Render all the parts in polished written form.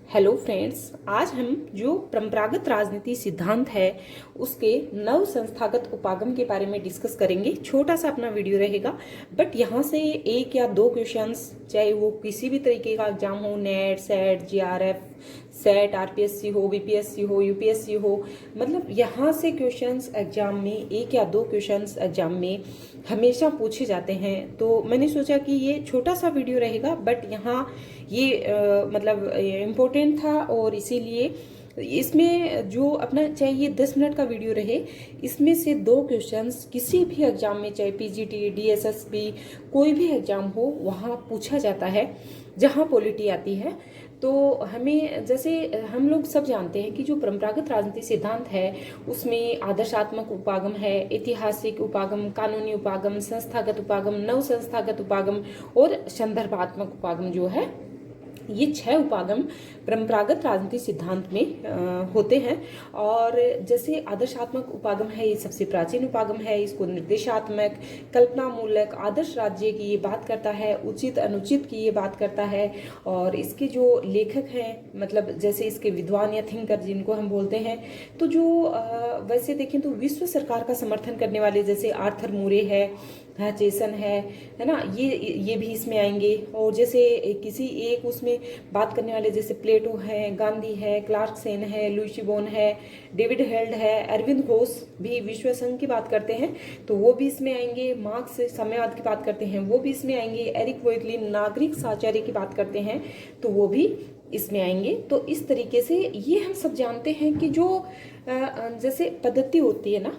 Hello friends, आज हम जो परंपरागत राजनीति सिद्धांत है उसके नव संस्थागत उपागम के बारे में डिस्कस करेंगे। छोटा सा अपना वीडियो रहेगा, बट यहाँ से एक या दो क्वेश्चंस, चाहे वो किसी भी तरीके का एग्जाम हो, net, set, GRF, set, RPSC हो, बीपीएससी हो, यूपीएससी हो, मतलब यहाँ से क्वेश्चंस एग्जाम में, एक या दो क्वेश्चंस एग्जाम में हमेशा पूछे जाते हैं। तो मैंने सोचा कि ये छोटा सा वीडियो रहेगा, बट यहाँ ये मतलब इम्पोर्टेंट था और इसीलिए इसमें जो अपना, चाहे ये 10 मिनट का वीडियो रहे, इसमें से दो क्वेश्चंस किसी भी एग्जाम में, चाहे पीजीटी, डीएसएसबी, कोई भी एग्जाम हो, वहाँ पूछा जाता है जहाँ पॉलिटी आती है। तो हमें, जैसे हम लोग सब जानते हैं कि जो परंपरागत राजनीति सिद्धांत है उसमें आदर्शात्मक उपागम है, ऐतिहासिक उपागम, कानूनी उपागम, संस्थागत उपागम, नव संस्थागत उपागम और संदर्भात्मक उपागम जो है, ये 6 उपागम परंपरागत राजनीति सिद्धांत में होते हैं। और जैसे आदर्शात्मक उपागम है, ये सबसे प्राचीन उपागम है। इसको निर्देशात्मक, कल्पना मूलक, आदर्श राज्य की ये बात करता है, उचित अनुचित की ये बात करता है। और इसके जो लेखक हैं, मतलब जैसे इसके विद्वान या थिंकर जिनको हम बोलते हैं, तो जो वैसे देखें तो विश्व सरकार का समर्थन करने वाले जैसे आर्थर मूरे है, चेसन है ना, ये भी इसमें आएंगे। और जैसे किसी एक उसमें बात करने वाले जैसे प्लेटो है, गांधी है, क्लार्कसेन है, लुई बोन है, डेविड हेल्ड है, अरविंद घोष भी विश्व संघ की बात करते हैं तो वो भी इसमें आएंगे। मार्क्स साम्यवाद की बात करते हैं, वो भी इसमें आएंगे। एरिक वोइटलिन नागरिक साहचर्य की बात करते हैं तो वो भी इसमें आएंगे। तो इस तरीके से ये हम सब जानते हैं कि जो जैसे पद्धति होती है ना,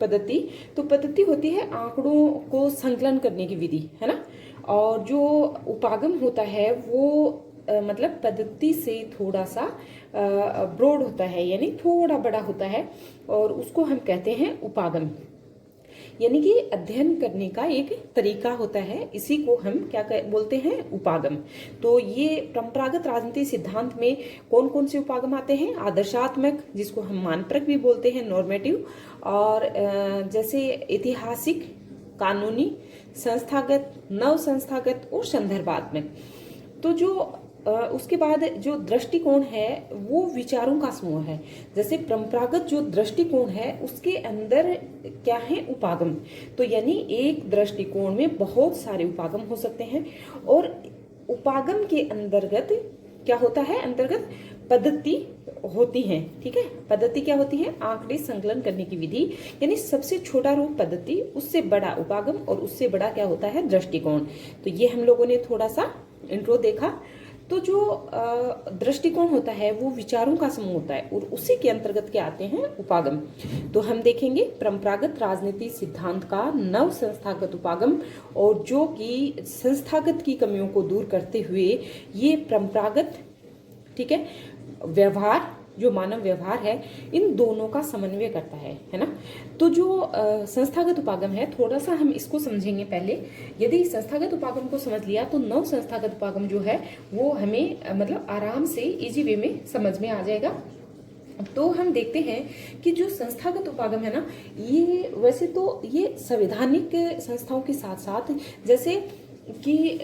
पद्धति होती है आंकड़ों को संकलन करने की विधि, है ना। और जो उपागम होता है वो मतलब पद्धति से थोड़ा सा ब्रॉड होता है, यानी थोड़ा बड़ा होता है, और उसको हम कहते हैं उपागम, यानी कि अध्ययन करने का एक तरीका होता है। इसी को हम क्या बोलते हैं, उपागम। तो ये परंपरागत राजनीति सिद्धांत में कौन कौन से उपागम आते हैं? आदर्शात्मक, जिसको हम मानपरक भी बोलते हैं, नॉर्मेटिव, और जैसे ऐतिहासिक, कानूनी, संस्थागत, नव संस्थागत और संदर्भात्मक। तो जो उसके बाद जो दृष्टिकोण है वो विचारों का समूह है। जैसे परंपरागत जो दृष्टिकोण है उसके अंदर क्या है, उपागम। तो यानी एक दृष्टिकोण में बहुत सारे उपागम हो सकते हैं, और उपागम के अंतर्गत क्या होता है, अंतर्गत पद्धति होती है। ठीक है, पद्धति क्या होती है, आंकड़े संकलन करने की विधि, यानी सबसे छोटा रूप पद्धति, उससे बड़ा उपागम, और उससे बड़ा क्या होता है, दृष्टिकोण। तो ये हम लोगों ने थोड़ा सा इंट्रो देखा। तो जो दृष्टिकोण होता है वो विचारों का समूह होता है, और उसी के अंतर्गत क्या आते हैं, उपागम। तो हम देखेंगे परंपरागत राजनीति सिद्धांत का नव संस्थागत उपागम, और जो कि संस्थागत की कमियों को दूर करते हुए ये परंपरागत, ठीक है, व्यवहार, जो मानव व्यवहार है, इन दोनों का समन्वय करता है ना। तो जो संस्थागत उपागम है, थोड़ा सा हम इसको समझेंगे पहले। यदि संस्थागत उपागम को समझ लिया तो नव संस्थागत उपागम जो है वो हमें मतलब आराम से इजी वे में समझ में आ जाएगा। तो हम देखते हैं कि जो संस्थागत उपागम है ना, ये वैसे तो ये संवैधानिक संस्थाओं के साथ साथ, जैसे कि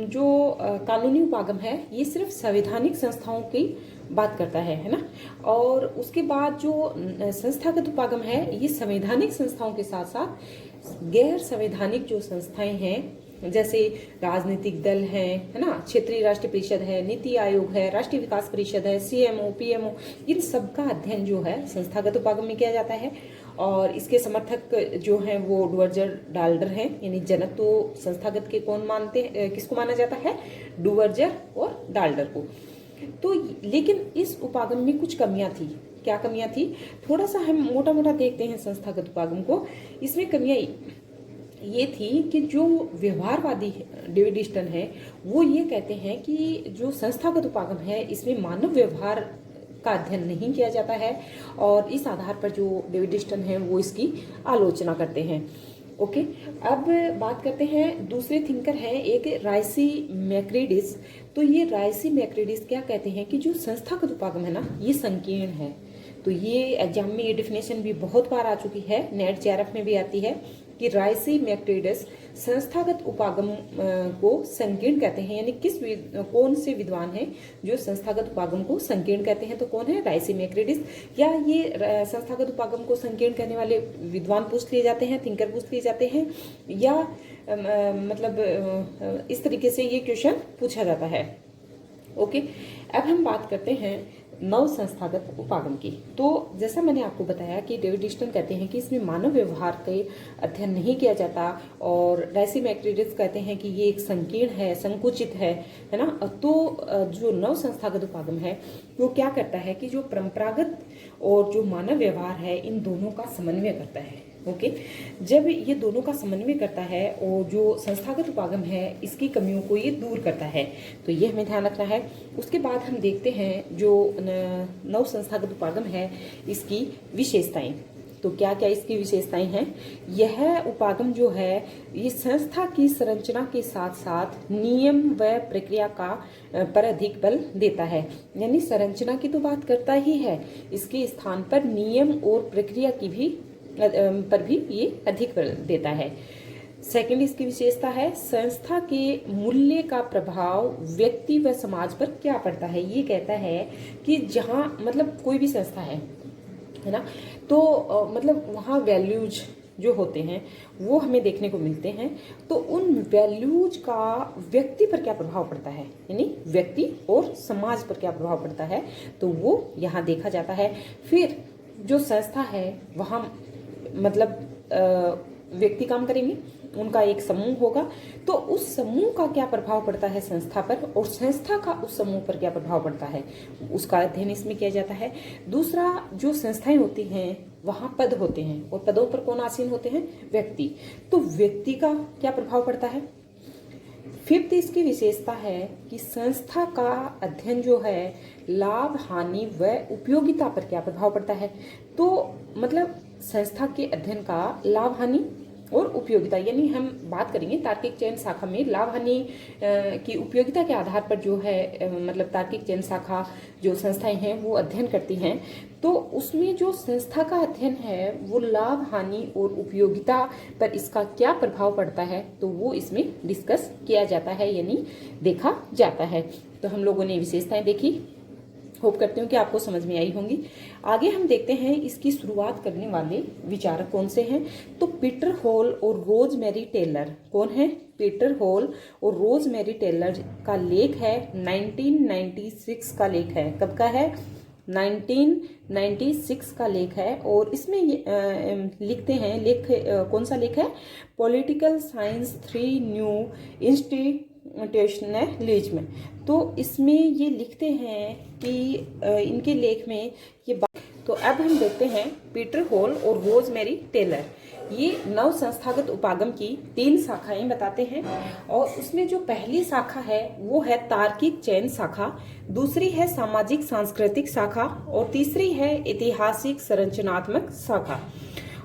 जो कानूनी उपागम है ये सिर्फ संवैधानिक संस्थाओं की बात करता है ना। और उसके बाद जो संस्थागत उपागम है ये संवैधानिक संस्थाओं के साथ साथ गैर संवैधानिक जो संस्थाएं हैं, जैसे राजनीतिक दल है ना, क्षेत्रीय राष्ट्रीय परिषद है, नीति आयोग है, राष्ट्रीय विकास परिषद है, सीएमओ, पीएमओ, इन सब का अध्ययन जो है संस्थागत उपागम में किया जाता है। और इसके समर्थक जो हैं वो डुवर्जर डाल्डर हैं, यानी जनक तो संस्थागत के कौन मानते हैं, किसको माना जाता है, डुवर्जर और डाल्डर को। तो लेकिन इस उपागम में कुछ कमियां थी। क्या कमियां थी, थोड़ा सा हम मोटा मोटा देखते हैं संस्थागत उपागम को। इसमें कमियां ये थी कि जो व्यवहारवादी डेविड ईस्टन है वो ये कहते हैं कि जो संस्थागत उपागम है इसमें मानव व्यवहार का अध्ययन नहीं किया जाता है, और इस आधार पर जो डेविड ईस्टन है वो इसकी आलोचना करते हैं। ओके, अब बात करते हैं दूसरे थिंकर हैं, एक राइसी मैक्रेडिस। तो ये राइसी मैक्रेडिस क्या कहते हैं कि जो संस्थागत उपागम है ना ये संकीर्ण है। तो ये एग्जाम में ये डिफिनेशन भी बहुत बार आ चुकी है, नेट जेआरएफ में भी आती है कि राइसीमेक्टिडस संस्थागत उपागम को संकीर्ण कहते हैं, यानी कौन से विद्वान हैं जो संस्थागत उपागम को संकीर्ण कहते हैं, तो कौन है, राइसीमेक्टिडस। या ये संस्थागत उपागम को संकीर्ण कहने वाले विद्वान पूछ लिए जाते हैं, थिंकर पूछ लिए जाते हैं, या मतलब इस तरीके से ये क्वेश्चन पूछा जाता है। ओके, अब हम बात करते हैं नव संस्थागत उपागम की। तो जैसा मैंने आपको बताया कि डेविड ह्यूस्टन कहते हैं कि इसमें मानव व्यवहार का अध्ययन नहीं किया जाता, और राइसीमेक्टिडस कहते हैं कि ये एक संकीर्ण है, संकुचित है ना। तो जो नव संस्थागत उपागम है वो क्या करता है कि जो परंपरागत और जो मानव व्यवहार है इन दोनों का समन्वय करता है। ओके, जब ये दोनों का समन्वय करता है और जो संस्थागत उपागम है इसकी कमियों को ये दूर करता है, तो ये हमें ध्यान रखना है। उसके बाद हम देखते हैं जो नव संस्थागत उपागम है इसकी विशेषताएं। तो क्या क्या इसकी विशेषताएं हैं। यह उपागम जो है ये संस्था की संरचना के साथ साथ नियम व प्रक्रिया का पर अधिक बल देता है, यानी संरचना की तो बात करता ही है, इसके स्थान पर नियम और प्रक्रिया की भी पर भी ये अधिक बल देता है। सेकंड इसकी विशेषता है संस्था के मूल्य का प्रभाव व्यक्ति व समाज पर क्या पड़ता है। ये कहता है कि जहाँ मतलब कोई भी संस्था है ना, तो मतलब वहाँ वैल्यूज जो होते हैं वो हमें देखने को मिलते हैं, तो उन वैल्यूज का व्यक्ति पर क्या प्रभाव पड़ता है, यानी व्यक्ति और समाज पर क्या प्रभाव पड़ता है, तो वो यहाँ देखा जाता है। फिर जो संस्था है वहाँ मतलब व्यक्ति काम करेंगे, उनका एक समूह होगा, तो उस समूह का क्या प्रभाव पड़ता है संस्था पर, और संस्था का उस समूह पर क्या प्रभाव पड़ता है, उसका अध्ययन इसमें किया जाता है। दूसरा, जो संस्थाएं होती हैं वहाँ पद होते हैं, और पदों पर कौन आसीन होते हैं, व्यक्ति, तो व्यक्ति का क्या प्रभाव पड़ता है। फिफ्थ इसकी विशेषता है कि संस्था का अध्ययन जो है लाभ हानि व उपयोगिता पर क्या प्रभाव पड़ता है। तो मतलब संस्था के अध्ययन का लाभ हानि और उपयोगिता, यानी हम बात करेंगे तार्किक चयन शाखा में लाभ हानि की उपयोगिता के आधार पर जो है मतलब तार्किक चयन शाखा जो संस्थाएं हैं वो अध्ययन करती हैं, तो उसमें जो संस्था का अध्ययन है वो लाभ हानि और उपयोगिता पर इसका क्या प्रभाव पड़ता है, तो वो इसमें डिस्कस किया जाता है, यानी देखा जाता है। तो हम लोगों ने विशेषताएं देखी, होप करती हूँ कि आपको समझ में आई होंगी। आगे हम देखते हैं इसकी शुरुआत करने वाले विचारक कौन से हैं। तो पीटर हॉल और रोजमेरी टेलर। कौन है, पीटर हॉल और रोजमेरी टेलर का लेख है 1996 का लेख है। कब का है, 1996 का लेख है, और इसमें लिखते हैं, लेख कौन सा लेख है, पॉलिटिकल साइंस 3 न्यू इंस्टीट्यूशनलिज्म। तो इसमें ये लिखते हैं कि इनके लेख में ये तो अब हम देखते हैं पीटर हॉल और रोजमेरी टेलर, ये नव संस्थागत उपागम की 3 शाखाएं बताते हैं, और उसमें जो पहली शाखा है वो है तार्किक चयन शाखा, दूसरी है सामाजिक सांस्कृतिक शाखा, और तीसरी है ऐतिहासिक संरचनात्मक शाखा,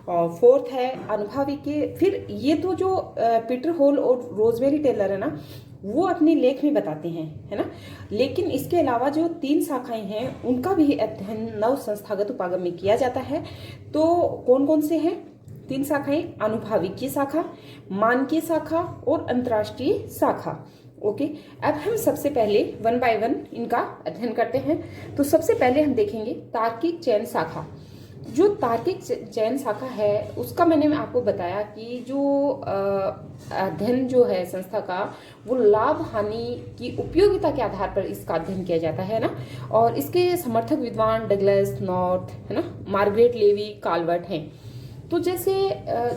और फोर्थ है अनुभवी के। फिर ये तो जो पीटर हॉल और रोजमेरी टेलर है ना वो अपने लेख में बताते हैं, है ना, लेकिन इसके अलावा जो 3 शाखाएं हैं उनका भी अध्ययन नव संस्थागत उपागम में किया जाता है। तो कौन कौन से हैं 3 शाखाएं, अनुभविकीय शाखा, मानकीय शाखा और अंतर्राष्ट्रीय शाखा। ओके, अब हम सबसे पहले 1 बाय 1 इनका अध्ययन करते हैं। तो सबसे पहले हम देखेंगे तार्किक चयन शाखा। जो तार्किक चयन शाखा है उसका मैंने आपको बताया कि जो अध्ययन जो है संस्था का वो लाभ हानि की उपयोगिता के आधार पर इसका अध्ययन किया जाता है ना, और इसके समर्थक विद्वान डगलस नॉर्थ, है ना, मार्गरेट लेवी, काल्वर्ट हैं। तो जैसे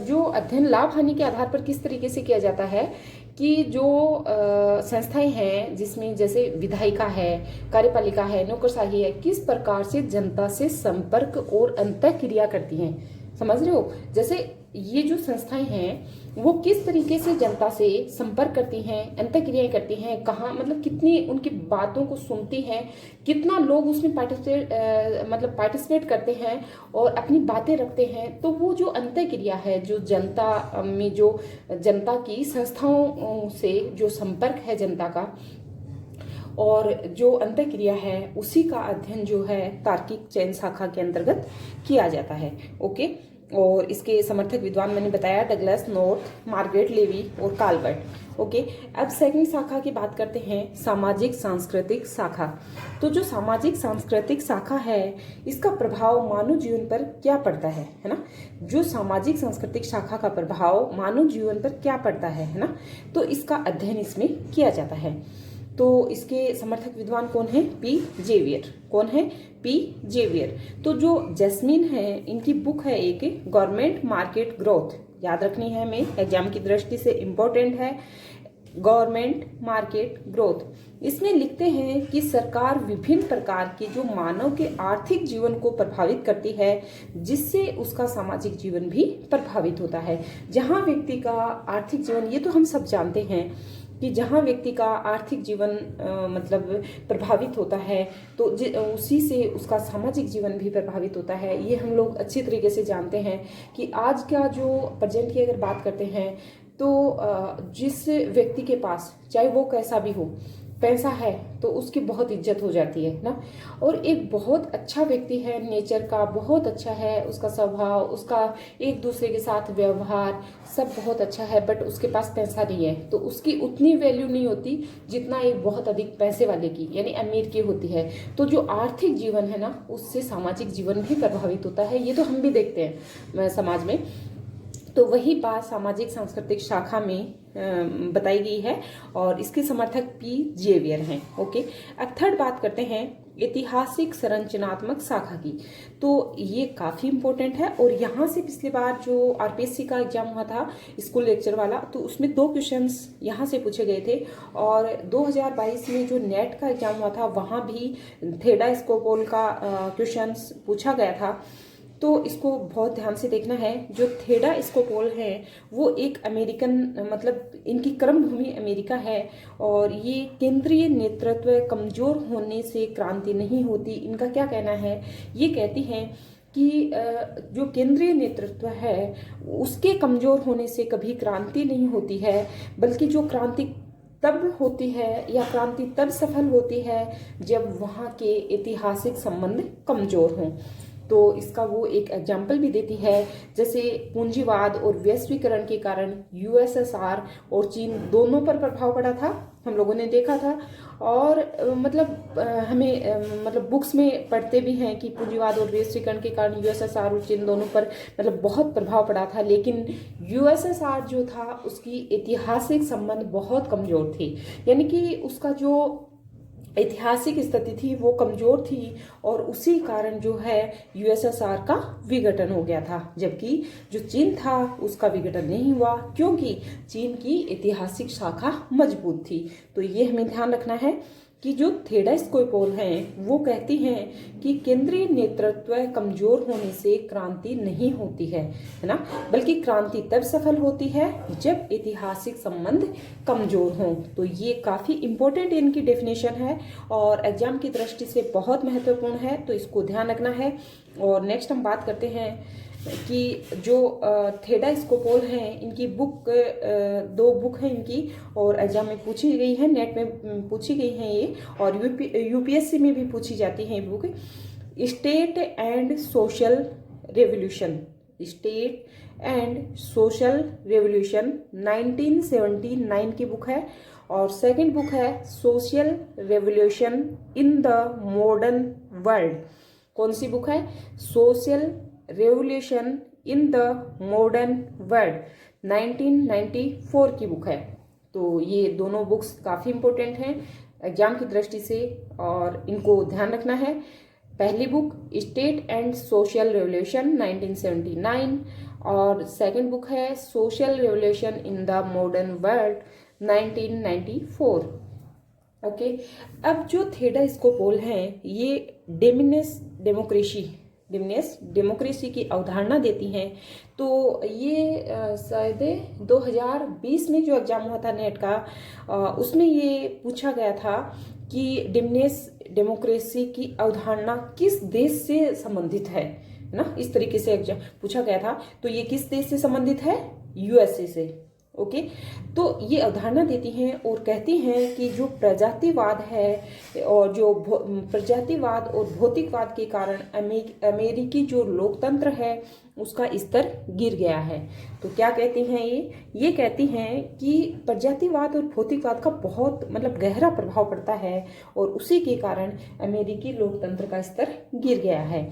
जो अध्ययन लाभ हानि के आधार पर किस तरीके से किया जाता है कि जो संस्थाएं हैं जिसमें जैसे विधायिका है, कार्यपालिका है, नौकरशाही है, किस प्रकार से जनता से संपर्क और अंतःक्रिया करती हैं, समझ रहे हो। जैसे ये जो संस्थाएं हैं वो किस तरीके से जनता से संपर्क करती हैं, अंतःक्रियाएं करती हैं, कहाँ मतलब कितनी उनकी बातों को सुनती हैं, कितना लोग उसमें पार्टिसिपेट करते हैं और अपनी बातें रखते हैं। तो वो जो अंतःक्रिया है, जो जनता में जो जनता की संस्थाओं से जो संपर्क है जनता का और जो अंतःक्रिया है उसी का अध्ययन जो है तार्किक चयन शाखा के अंतर्गत किया जाता है। ओके, और इसके समर्थक विद्वान मैंने बताया डगलस नॉर्थ, मार्गरेट लेवी और कार्लबर्ट। ओके, अब सेकंड शाखा की बात करते हैं, सामाजिक सांस्कृतिक शाखा। तो जो सामाजिक सांस्कृतिक शाखा है इसका प्रभाव मानव जीवन पर क्या पड़ता है ना। जो सामाजिक सांस्कृतिक शाखा का प्रभाव मानव जीवन पर क्या पड़ता है ना, तो इसका अध्ययन इसमें किया जाता है। तो इसके समर्थक विद्वान कौन है? P Xavier. कौन है? P Xavier. तो जो जैस्मीन है इनकी बुक है एक गवर्नमेंट मार्केट ग्रोथ, याद रखनी है हमें, एग्जाम की दृष्टि से इम्पोर्टेंट है, गवर्नमेंट मार्केट ग्रोथ। इसमें लिखते हैं कि सरकार विभिन्न प्रकार के जो मानव के आर्थिक जीवन को प्रभावित करती है जिससे उसका सामाजिक जीवन भी प्रभावित होता है। जहां व्यक्ति का आर्थिक जीवन, ये तो हम सब जानते हैं कि जहाँ व्यक्ति का आर्थिक जीवन मतलब प्रभावित होता है तो उसी से उसका सामाजिक जीवन भी प्रभावित होता है। ये हम लोग अच्छी तरीके से जानते हैं कि आज का जो प्रेजेंट की अगर बात करते हैं तो जिस व्यक्ति के पास चाहे वो कैसा भी हो पैसा है तो उसकी बहुत इज्जत हो जाती है ना। और एक बहुत अच्छा व्यक्ति है, नेचर का बहुत अच्छा है, उसका स्वभाव, उसका एक दूसरे के साथ व्यवहार सब बहुत अच्छा है, बट उसके पास पैसा नहीं है तो उसकी उतनी वैल्यू नहीं होती जितना एक बहुत अधिक पैसे वाले की यानी अमीर की होती है। तो जो आर्थिक जीवन है ना उससे सामाजिक जीवन भी प्रभावित होता है, ये तो हम भी देखते हैं समाज में। तो वही बात सामाजिक सांस्कृतिक शाखा में बताई गई है और इसके समर्थक पी जेवियर हैं। ओके, अब थर्ड बात करते हैं ऐतिहासिक संरचनात्मक शाखा की। तो ये काफ़ी इंपॉर्टेंट है और यहाँ से पिछली बार जो आरपीएससी का एग्जाम हुआ था स्कूल लेक्चर वाला तो उसमें 2 क्वेश्चंस यहाँ से पूछे गए थे और 2022 में जो नेट का एग्जाम हुआ था वहाँ भी थेडा स्कोपोल का क्वेश्चंस पूछा गया था। तो इसको बहुत ध्यान से देखना है। जो थेडा स्कोपोल है वो एक अमेरिकन, मतलब इनकी कर्म भूमि अमेरिका है और ये केंद्रीय नेतृत्व कमजोर होने से क्रांति नहीं होती। इनका क्या कहना है? ये कहती हैं कि जो केंद्रीय नेतृत्व है उसके कमजोर होने से कभी क्रांति नहीं होती है, बल्कि जो क्रांति तब होती है या क्रांति तब सफल होती है जब वहाँ के ऐतिहासिक संबंध कमजोर हों। तो इसका वो एक एग्जाम्पल भी देती है, जैसे पूंजीवाद और वैश्वीकरण के कारण यूएसएसआर और चीन दोनों पर प्रभाव पड़ा था, हम लोगों ने देखा था। और मतलब हमें मतलब बुक्स में पढ़ते भी हैं कि पूंजीवाद और वैश्वीकरण के कारण यूएसएसआर और चीन दोनों पर मतलब बहुत प्रभाव पड़ा था, लेकिन यूएसएसआर जो था उसकी ऐतिहासिक संबंध बहुत कमजोर थे, यानी कि उसका जो ऐतिहासिक स्थिति थी वो कमजोर थी और उसी कारण जो है यूएसएसआर का विघटन हो गया था, जबकि जो चीन था उसका विघटन नहीं हुआ क्योंकि चीन की ऐतिहासिक शाखा मजबूत थी। तो ये हमें ध्यान रखना है कि जो थेडा स्कोपोल हैं वो कहती हैं कि केंद्रीय नेतृत्व कमजोर होने से क्रांति नहीं होती है ना, बल्कि क्रांति तब सफल होती है जब ऐतिहासिक संबंध कमजोर हों। तो ये काफ़ी इम्पोर्टेंट इनकी डेफिनेशन है और एग्जाम की दृष्टि से बहुत महत्वपूर्ण है, तो इसको ध्यान रखना है। और नेक्स्ट हम बात करते हैं कि जो थेडा स्कोपोल हैं इनकी बुक 2 बुक हैं इनकी और एग्जाम में पूछी गई है, नेट में पूछी गई हैं ये और यूपीएससी में भी पूछी जाती हैं ये book. State and social revolution, state and social revolution 1979 की बुक है और सेकंड बुक है social revolution in the modern world. कौन सी बुक है? Social revolution in the modern world 1994 की बुक है। तो ये दोनों बुक्स काफ़ी इम्पोर्टेंट हैं एग्जाम की दृष्टि से और इनको ध्यान रखना है। पहली book state and social revolution 1979 और सेकंड बुक है social revolution in the modern world 1994। Okay, अब जो थेडा स्कोपोल हैं ये डेमिनिस्ट डेमोक्रेसी की अवधारणा देती हैं। तो ये शायद 2020 में जो एग्जाम हुआ था नेट का उसमें ये पूछा गया था कि डेमोक्रेसी की अवधारणा किस देश से संबंधित है ना, इस तरीके से एग्जाम पूछा गया था। तो ये किस देश से संबंधित है? यूएसए से। ओके, तो ये अवधारणा देती हैं और कहती हैं कि जो प्रजातिवाद है और जो प्रजातिवाद और भौतिकवाद के कारण अमेरिकी जो लोकतंत्र है उसका स्तर गिर गया है। तो क्या कहती हैं ये कहती हैं कि प्रजातिवाद और भौतिकवाद का बहुत मतलब गहरा प्रभाव पड़ता है और उसी के कारण अमेरिकी लोकतंत्र का स्तर गिर गया है।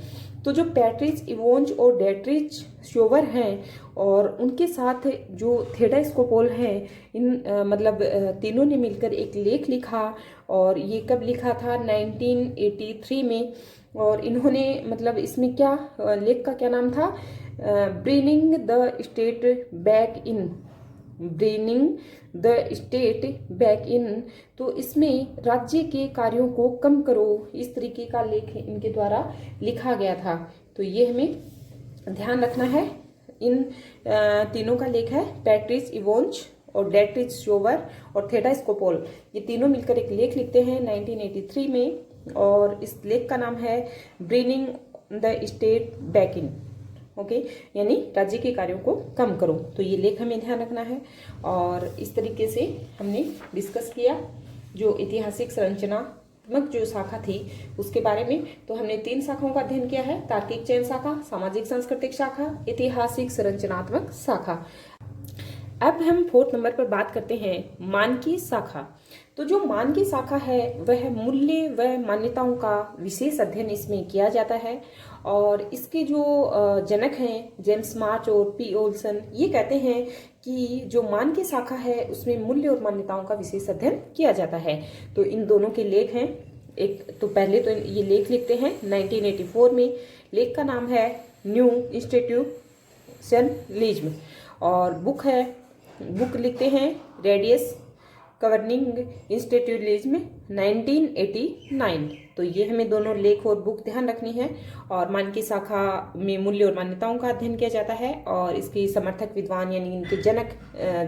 तो जो पैट्रिच इवोन्स और डेट्रिच शोवर हैं और उनके साथ जो थेडा स्कोपोल हैं, इन तीनों ने मिलकर एक लेख लिखा और ये कब लिखा था 1983 में। और इन्होंने इसमें क्या लेख का क्या नाम था, bringing the state back in, bringing the state back in. तो इसमें राज्य के कार्यों को कम करो, इस तरीके का लेख इनके द्वारा लिखा गया था। तो ये हमें ध्यान रखना है। इन तीनों का लेख है, पैट्रिच इवोन्स और डेट्रिच शोवर और थेडा स्कोपोल, ये तीनों मिलकर एक लेख लिखते हैं 1983 में और इस लेख का नाम है bringing the state back in. Okay, यानी राज्य के कार्यों को कम करो। तो ये लेख हमें ध्यान रखना है। और इस तरीके से हमने डिस्कस किया जो ऐतिहासिक संरचनात्मक जो शाखा थी उसके बारे में। तो हमने 3 शाखाओं का अध्ययन किया है, तार्किक चयन शाखा, सामाजिक सांस्कृतिक शाखा, ऐतिहासिक संरचनात्मक शाखा। अब हम 4 नंबर पर बात करते हैं मानकीय शाखा। तो जो मानकीय शाखा है वह मूल्य व मान्यताओं का विशेष अध्ययन इसमें किया जाता है। और इसके जो जनक हैं जेम्स मार्च और पी ओल्सन, ये कहते हैं कि जो मानकीय शाखा है उसमें मूल्य और मान्यताओं का विशेष अध्ययन किया जाता है। तो इन दोनों के लेख हैं। एक तो पहले तो ये लेख लिखते हैं 1984 में, लेख का नाम है न्यू इंस्टीट्यूशनलिज्म और बुक लिखते हैं रेडियस गवर्निंग इंस्टीट्यूशनलिज्म 1989। तो ये हमें दोनों लेख और बुक ध्यान रखनी है। और मानकीय शाखा में मूल्य और मान्यताओं का अध्ययन किया जाता है और इसकी समर्थक विद्वान यानी इनके जनक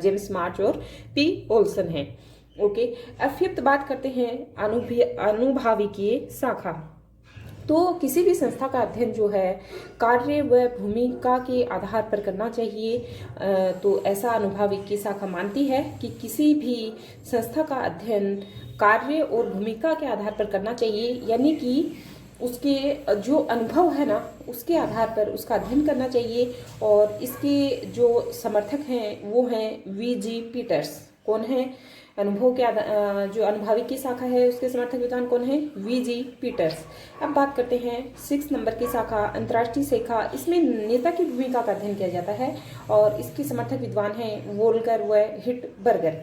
जेम्स मार्च और पी ओल्सन हैं। ओके, अब 5th बात करते हैं अनुभाविकीय शाखा। तो किसी भी संस्था का अध्ययन जो है कार्य व भूमिका के आधार पर करना चाहिए। तो ऐसा अनुभाविकीय शाखा मानती है कि किसी भी संस्था का अध्ययन कार्य और भूमिका के आधार पर करना चाहिए, यानी कि उसके जो अनुभव है ना उसके आधार पर उसका अध्ययन करना चाहिए। और इसके जो समर्थक हैं वो हैं वी.जी. पीटर्स। कौन है? अनुभव के जो अनुभाविकीय शाखा है उसके समर्थक विद्वान कौन है? वी.जी. पीटर्स। अब बात करते हैं 6 नंबर की शाखा अंतर्राष्ट्रीय शाखा। इसमें नेता की भूमिका का अध्ययन किया जाता है और इसके समर्थक विद्वान हैं वोल्कर व हिटबर्गर।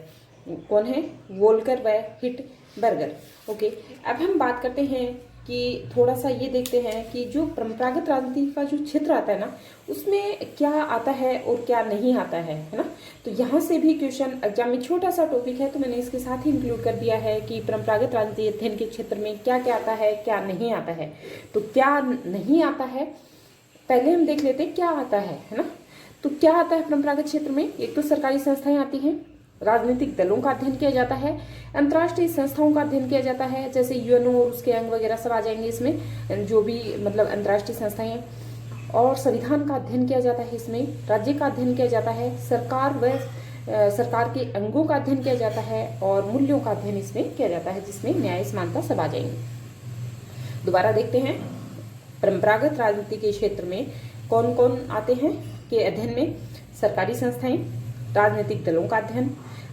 कौन है? वोल्कर व हिटबर्गर। ओके, अब हम बात करते हैं कि थोड़ा सा ये देखते हैं कि जो परंपरागत राजनीति का जो क्षेत्र आता है ना उसमें क्या आता है और क्या नहीं आता है ना। तो यहाँ से भी क्वेश्चन एग्जाम में, छोटा सा टॉपिक है तो मैंने इसके साथ ही इंक्लूड कर दिया है कि परंपरागत राजनीति अध्ययन के क्षेत्र में क्या क्या आता है क्या नहीं आता है। तो क्या नहीं आता है पहले हम देख लेते हैं क्या आता है ना। तो क्या आता है परंपरागत क्षेत्र में? एक तो सरकारी संस्थाएं आती हैं, राजनीतिक दलों का अध्ययन किया जाता है, अंतर्राष्ट्रीय संस्थाओं का अध्ययन किया जाता है, जैसे यूएनओ और उसके अंग वगैरह सब आ जाएंगे इसमें, जो भी अंतर्राष्ट्रीय संस्थाएं हैं। और संविधान का अध्ययन किया जाता है इसमें, राज्य का अध्ययन किया जाता है, सरकार के अंगों का अध्ययन किया जाता है और मूल्यों का अध्ययन इसमें किया जाता है, जिसमें न्याय समानता सब आ जाएंगे। दोबारा देखते हैं परंपरागत राजनीति के क्षेत्र में कौन कौन आते हैं के अध्ययन में। सरकारी संस्थाएं, राजनीतिक दलों का अध्ययन,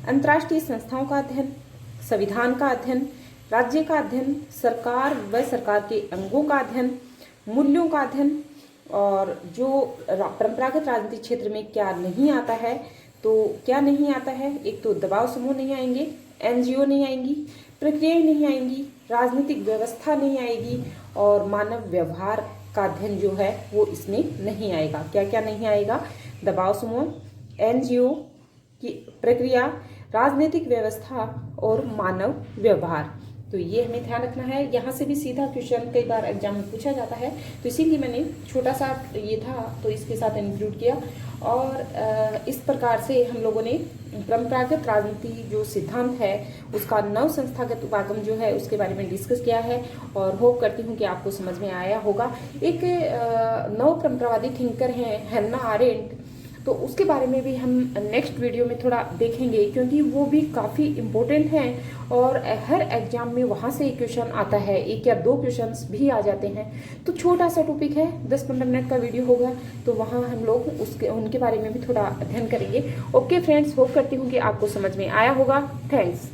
अंतर्राष्ट्रीय संस्थाओं का अध्ययन, संविधान का अध्ययन, राज्य का अध्ययन, सरकार व सरकार के अंगों का अध्ययन, मूल्यों का अध्ययन। और जो परंपरागत राजनीतिक क्षेत्र में क्या नहीं आता है, तो क्या नहीं आता है? एक तो दबाव समूह नहीं आएंगे, एनजीओ नहीं आएंगी, प्रक्रियाएं नहीं आएंगी, राजनीतिक व्यवस्था नहीं आएगी और मानव व्यवहार का अध्ययन जो है वो इसमें नहीं आएगा। क्या क्या नहीं आएगा? दबाव समूह, एनजीओ की प्रक्रिया, राजनीतिक व्यवस्था और मानव व्यवहार। तो ये हमें ध्यान रखना है। यहाँ से भी सीधा क्वेश्चन कई बार एग्जाम में पूछा जाता है, तो इसीलिए मैंने छोटा सा ये था तो इसके साथ इंक्लूड किया। और इस प्रकार से हम लोगों ने परंपरागत राजनीति जो सिद्धांत है उसका नव संस्थागत उपागम जो है उसके बारे में डिस्कस किया है और होप करती हूँ कि आपको समझ में आया होगा। एक नव परंपरावादी थिंकर हैं हैन्ना आरेंट, तो उसके बारे में भी हम नेक्स्ट वीडियो में थोड़ा देखेंगे, क्योंकि वो भी काफ़ी इम्पोर्टेंट हैं और हर एग्जाम में वहाँ से एक क्वेश्चन आता है, एक या दो क्वेश्चंस भी आ जाते हैं। तो छोटा सा टॉपिक है, 10-15 मिनट का वीडियो होगा, तो वहाँ हम लोग उनके बारे में भी थोड़ा अध्ययन करेंगे। ओके फ्रेंड्स, होप करती हूँ कि आपको समझ में आया होगा। थैंक्स।